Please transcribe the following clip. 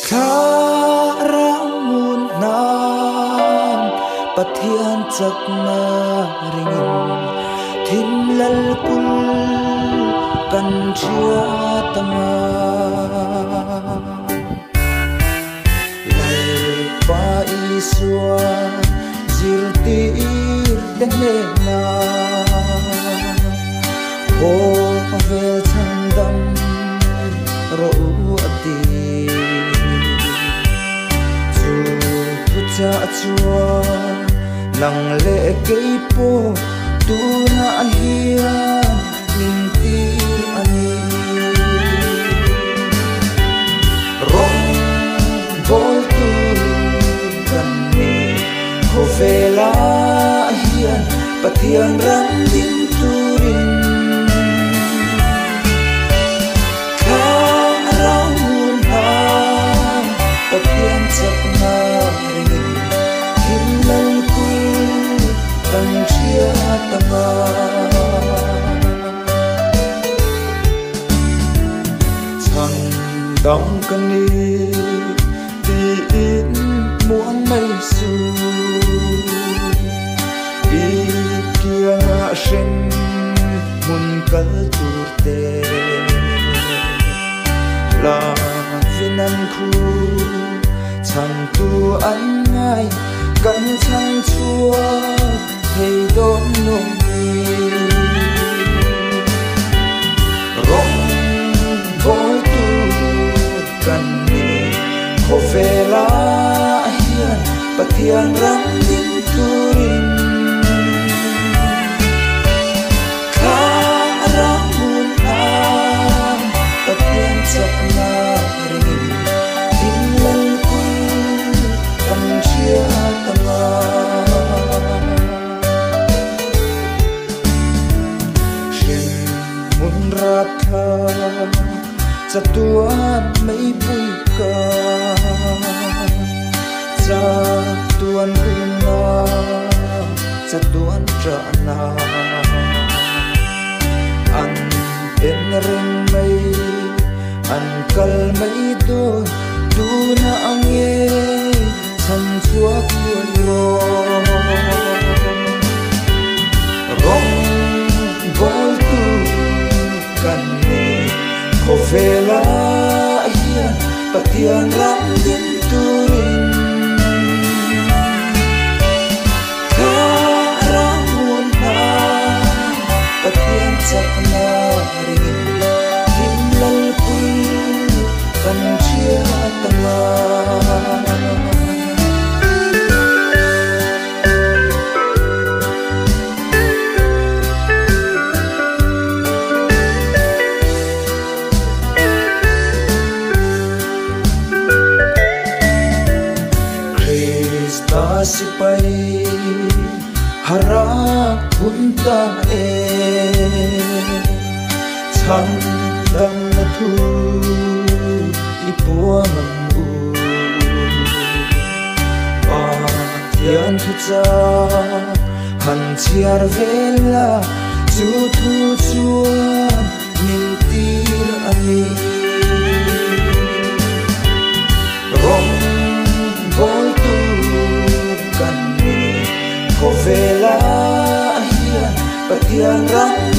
khá ráng muôn nam bắt thiên chắc na ringin thim lal kul kan chia tama lai pa iswa zirtir dene na ho vel thandam ro ati cha chua nang le kei po tu na hian ning tir ani rong bol tu kan ni ho vela hian pathian ram din turin kha rang mun na pathian chak na chia tama chẳng đong cani đi in muốn mây su đi kia sinh mun kal turte la vinan khu chẳng tu anh ngay gần chẳng chua hey don't know me rong boy tu kan ni ho vela hian pathian ram din turin kha ram mun na pathian chak na rin din lal kul kan chia tama ratha cha tuan mai bui ka cha tuan na cha tuan tra na an en ring mai an kal mai do tu na ange chan chua kuan ro rong bol tu kan ni ho vela hian pathian ram din turin kha rang mun na pathian chak na rin him lal kul kan chia tama sipai hara punta cham dam na thu ipuang u pa tian thu cha han chiar vela chu thu chuan min tir ani rong bol tu ho vela hian pathian ram